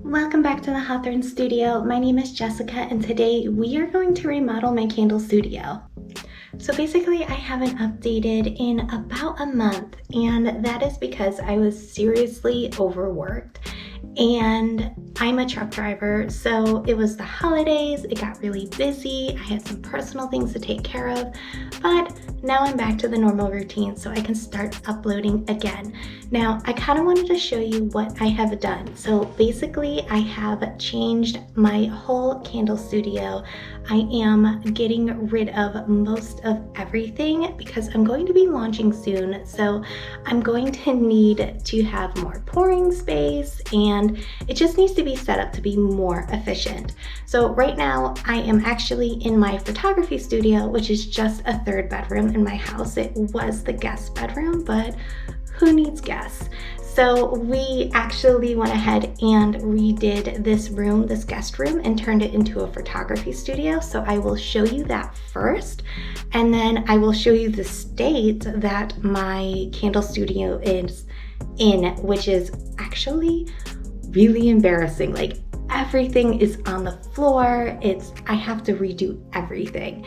Welcome back to the Hawthorne Studio. My name is Jessica and today we are going to remodel my candle studio. So basically I haven't updated in about a month, and that is because I was seriously overworked. And I'm a truck driver, so it was the holidays, it got really busy, I had some personal things to take care of, but now I'm back to the normal routine so I can start uploading again. Now, I kind of wanted to show you what I have done. So basically, I have changed my whole candle studio. I am getting rid of most of everything because I'm going to be launching soon, so I'm going to need to have more pouring space, and it just needs to be set up to be more efficient. So right now I am actually in my photography studio, which is just a third bedroom in my house. It was the guest bedroom, but who needs guests? So we actually went ahead and redid this room, this guest room, and turned it into a photography studio. So I will show you that first, and then I will show you the state that my candle studio is in, which is actually really embarrassing. Like, everything is on the floor. I have to redo everything.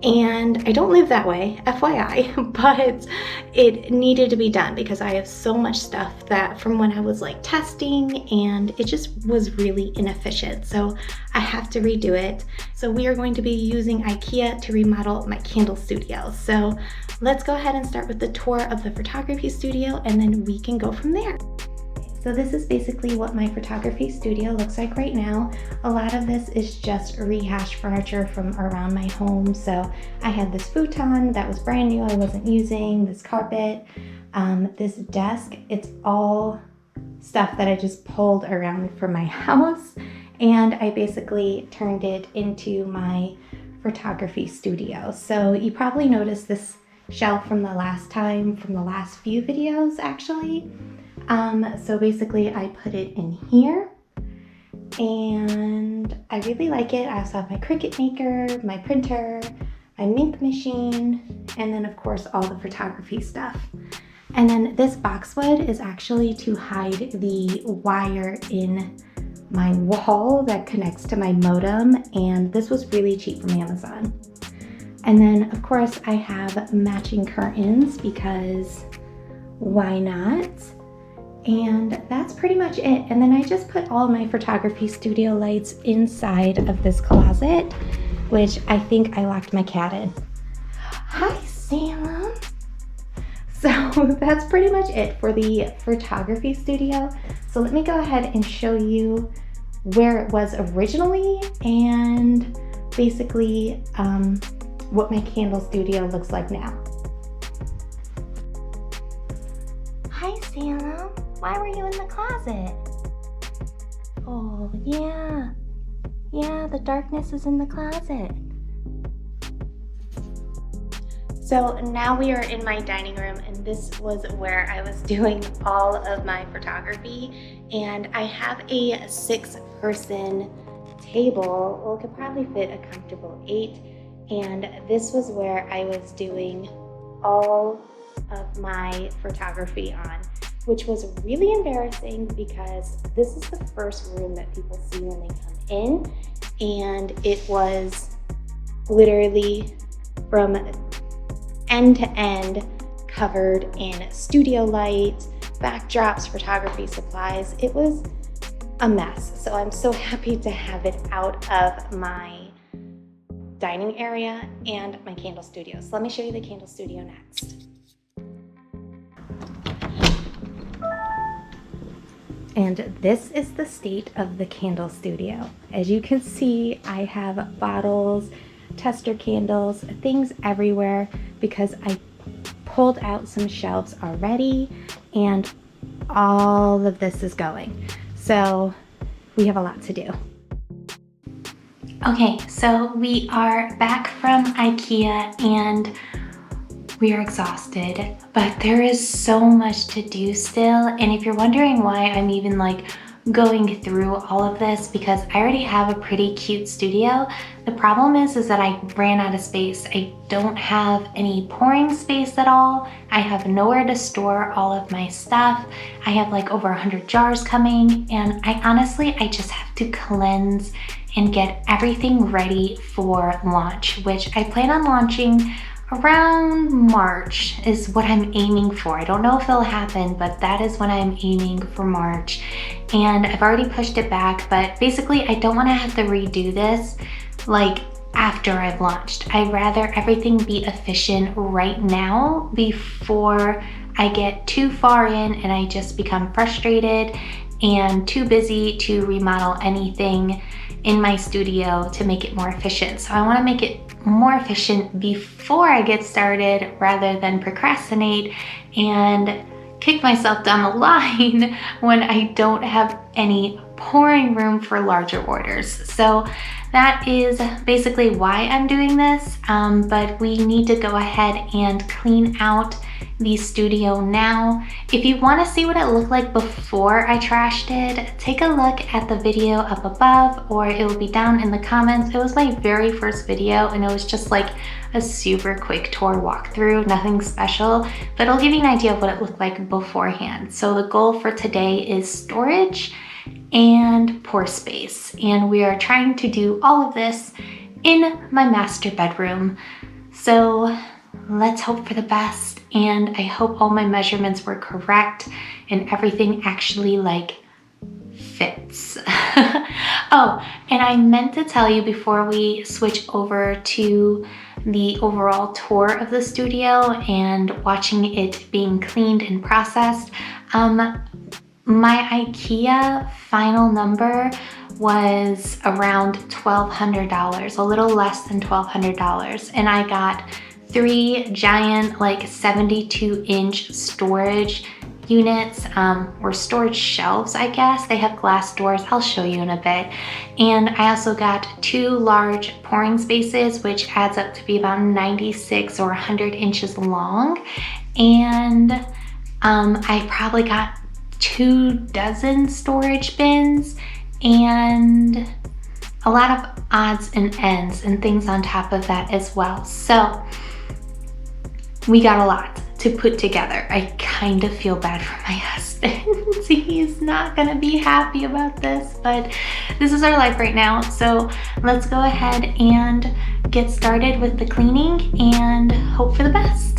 And I don't live that way, FYI, but it needed to be done because I have so much stuff that from when I was like testing, and it just was really inefficient. So I have to redo it. So we are going to be using IKEA to remodel my candle studio. So let's go ahead and start with the tour of the photography studio, and then we can go from there. So this is basically what my photography studio looks like right now. A lot of this is just rehashed furniture from around my home. So I had this futon that was brand new, I wasn't using, this carpet, this desk. It's all stuff that I just pulled around from my house, and I basically turned it into my photography studio. So you probably noticed this shelf from the last few videos actually. So basically I put it in here, and I really like it. I also have my Cricut maker, my printer, my ink machine, and then of course all the photography stuff. And then this boxwood is actually to hide the wire in my wall that connects to my modem, and this was really cheap from Amazon. And then of course I have matching curtains because why not? And that's pretty much it. And then I just put all my photography studio lights inside of this closet, which I think I locked my cat in. Hi, Salem. So that's pretty much it for the photography studio. So let me go ahead and show you where it was originally, and basically what my candle studio looks like now. Hi, Salem. Why were you in the closet? Oh, yeah. Yeah, the darkness is in the closet. So now we are in my dining room, and this was where I was doing all of my photography. And I have a 6-person table. Well, it could probably fit a comfortable 8. And this was where I was doing all of my photography on, which was really embarrassing because this is the first room that people see when they come in, and it was literally from end to end covered in studio lights, backdrops, photography supplies. It was a mess. So I'm so happy to have it out of my dining area and my candle studio. So let me show you the candle studio next. And this is the state of the candle studio. As you can see, I have bottles, tester candles, things everywhere because I pulled out some shelves already, and all of this is going. So we have a lot to do. Okay, so we are back from IKEA and we are exhausted, but there is so much to do still. And if you're wondering why I'm even like going through all of this because I already have a pretty cute studio. The problem is that I ran out of space. I don't have any pouring space at all. I have nowhere to store all of my stuff. I have like over 100 jars coming, and I just have to cleanse and get everything ready for launch, which I plan on launching around March is what I'm aiming for. I don't know if it'll happen, but that is when I'm aiming for March. And I've already pushed it back, but basically I don't want to have to redo this like after I've launched. I'd rather everything be efficient right now before I get too far in and I just become frustrated and too busy to remodel anything in my studio to make it more efficient. So I want to make it more efficient before I get started rather than procrastinate and kick myself down the line when I don't have any pouring room for larger orders. So that is basically why I'm doing this, but we need to go ahead and clean out the studio now. If you want to see what it looked like before I trashed it, take a look at the video up above, or it will be down in the comments. It was my very first video and it was just like a super quick tour walkthrough, nothing special, but it'll give you an idea of what it looked like beforehand. So the goal for today is storage and pour space, and we are trying to do all of this in my master bedroom. So let's hope for the best, and I hope all my measurements were correct and everything actually like fits. Oh, and I meant to tell you before we switch over to the overall tour of the studio and watching it being cleaned and processed, my IKEA final number was around $1,200, a little less than $1,200, and I got 3 giant like 72-inch storage units, or storage shelves, I guess. They have glass doors, I'll show you in a bit. And I also got 2 large pouring spaces, which adds up to be about 96 or 100 inches long. And I probably got 24 storage bins and a lot of odds and ends and things on top of that as well. So we got a lot to put together. I kind of feel bad for my husband. He's not gonna be happy about this, but this is our life right now. So let's go ahead and get started with the cleaning and hope for the best.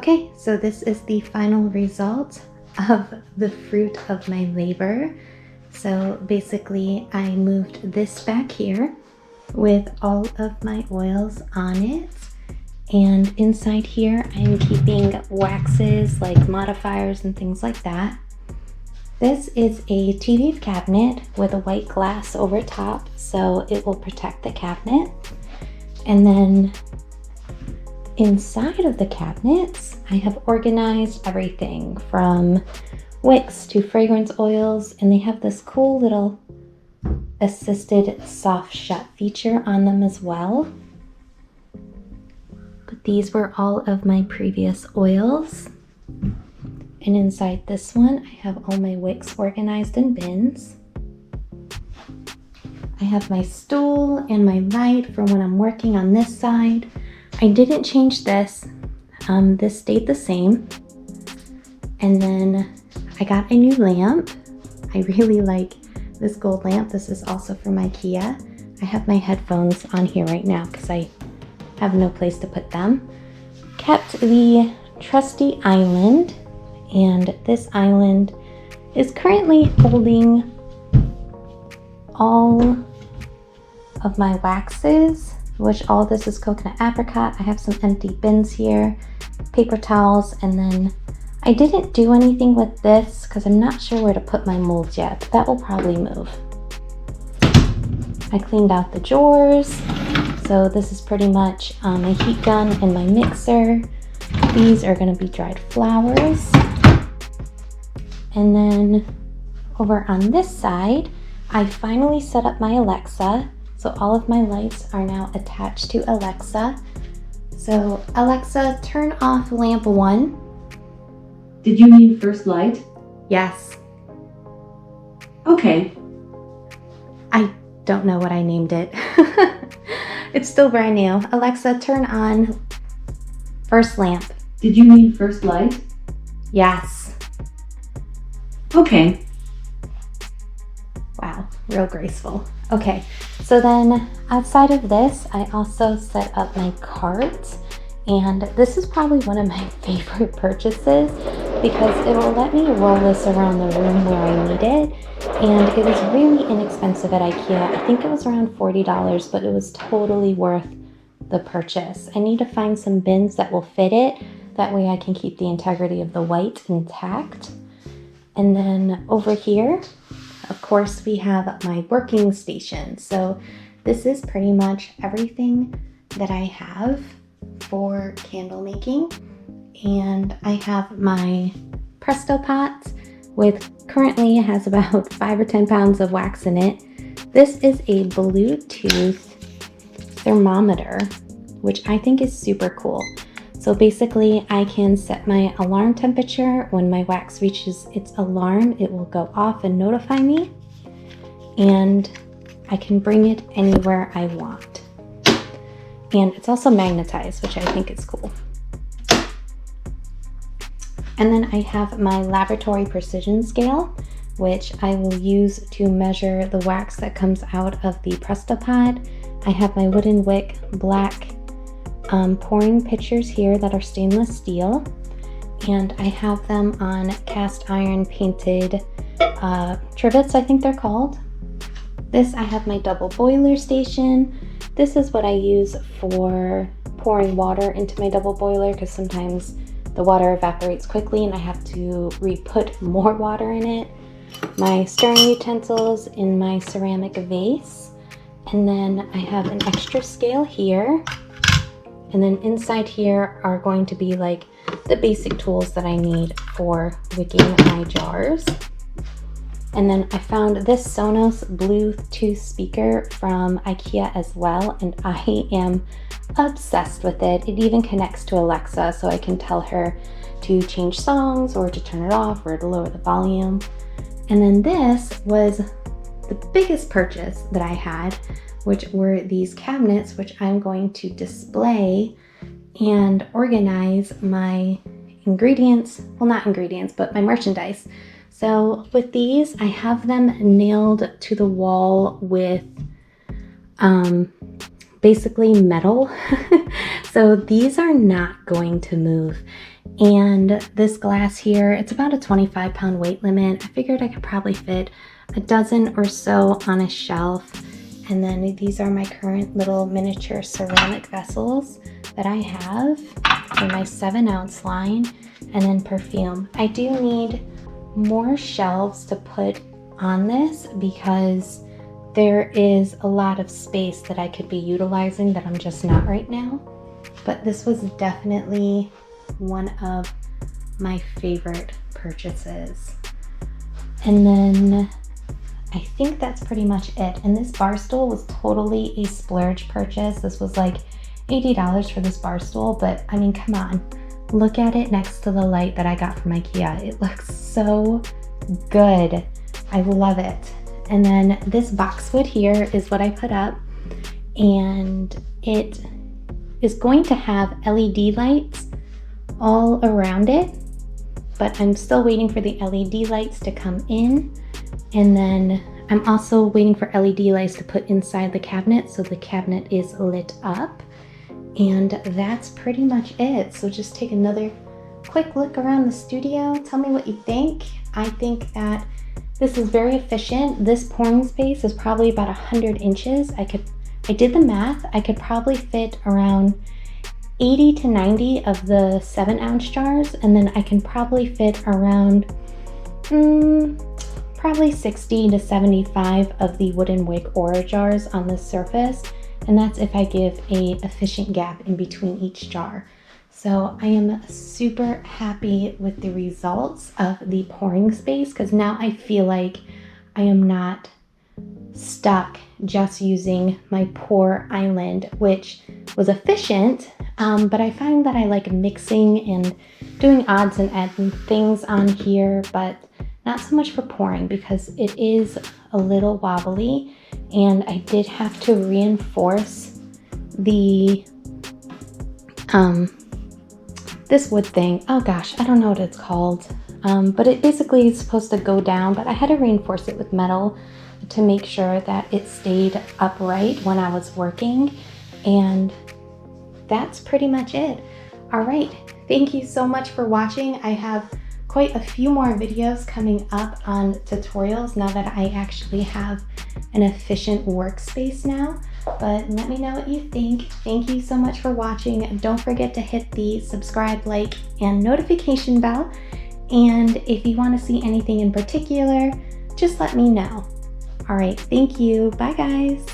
Okay, so this is the final result of the fruit of my labor. So basically I moved this back here with all of my oils on it. And inside here I'm keeping waxes like modifiers and things like that. This is a TV cabinet with a white glass over top, so it will protect the cabinet. And then inside of the cabinets, I have organized everything from wicks to fragrance oils, and they have this cool little assisted soft shut feature on them as well. But these were all of my previous oils. And inside this one, I have all my wicks organized in bins. I have my stool and my light for when I'm working on this side. I didn't change this. This stayed the same. And then I got a new lamp. I really like this gold lamp. This is also from IKEA. I have my headphones on here right now because I have no place to put them. Kept the trusty island, and this island is currently holding all of my waxes, which all this is coconut apricot. I have some empty bins here, paper towels, and then I didn't do anything with this because I'm not sure where to put my molds yet, but that will probably move. I cleaned out the drawers. So this is pretty much my heat gun and my mixer. These are going to be dried flowers. And then over on this side, I finally set up my Alexa. So all of my lights are now attached to Alexa. So Alexa, turn off lamp 1. Did you mean first light? Yes. Okay. I don't know what I named it. It's still brand new. Alexa, turn on first lamp. Did you mean first light? Yes. Okay. Wow, real graceful. Okay, so then outside of this, I also set up my cart. And this is probably one of my favorite purchases because it will let me roll this around the room where I need it. And it was really inexpensive at IKEA. I think it was around $40, but it was totally worth the purchase. I need to find some bins that will fit it. That way I can keep the integrity of the white intact. And then over here, of course, we have my working station. So this is pretty much everything that I have for candle making. And I have my Presto pot with, currently it has about 5 or 10 pounds of wax in it. This is a Bluetooth thermometer, which I think is super cool. So basically I can set my alarm temperature. When my wax reaches its alarm, it will go off and notify me. And I can bring it anywhere I want. And it's also magnetized, which I think is cool. And then I have my laboratory precision scale, which I will use to measure the wax that comes out of the Presto Pod. I have my wooden wick black pouring pitchers here that are stainless steel. And I have them on cast iron painted trivets, I think they're called. This, I have my double boiler station. This is what I use for pouring water into my double boiler because sometimes the water evaporates quickly and I have to re-put more water in it. My stirring utensils in my ceramic vase. And then I have an extra scale here. And then inside here are going to be like the basic tools that I need for wicking my jars. And then I found this Sonos Bluetooth speaker from IKEA as well, and I am obsessed with it. It even connects to Alexa, so I can tell her to change songs or to turn it off or to lower the volume. And then this was the biggest purchase that I had, which were these cabinets, which I'm going to display and organize my ingredients, well, not ingredients, but my merchandise. So with these, I have them nailed to the wall with basically metal. So these are not going to move. And this glass here, it's about a 25-pound weight limit. I figured I could probably fit a dozen or so on a shelf. And then these are my current little miniature ceramic vessels that I have for my 7-ounce line, and then perfume. I do need more shelves to put on this because there is a lot of space that I could be utilizing that I'm just not right now. But this was definitely one of my favorite purchases. And then I think that's pretty much it. And this bar stool was totally a splurge purchase. This was like $80 for this bar stool, but I mean, come on. Look at it next to the light that I got from IKEA. It looks so good. I love it. And then this boxwood here is what I put up, and it is going to have LED lights all around it, but I'm still waiting for the LED lights to come in. And then I'm also waiting for LED lights to put inside the cabinet so the cabinet is lit up. And that's pretty much it. So just take another quick look around the studio. Tell me what you think. I think that this is very efficient. This pouring space is probably about 100 inches. I did the math. I could probably fit around 80 to 90 of the 7-ounce jars, and then I can probably fit around probably 60 to 75 of the wooden Wick Aura jars on this surface, and that's if I give a efficient gap in between each jar. So I am super happy with the results of the pouring space, because now I feel like I am not stuck just using my pour island, which was efficient, but I find that I like mixing and doing odds and ends things on here, but not so much for pouring because it is a little wobbly, and I did have to reinforce the this wood thing. Oh gosh, I don't know what it's called, but it basically is supposed to go down, but I had to reinforce it with metal to make sure that it stayed upright when I was working. And that's pretty much it. All right, thank you so much for watching. I have quite a few more videos coming up on tutorials now that I actually have an efficient workspace now. But let me know what you think. Thank you so much for watching. Don't forget to hit the subscribe, like, and notification bell. And if you want to see anything in particular, just let me know. All right, thank you. Bye, guys.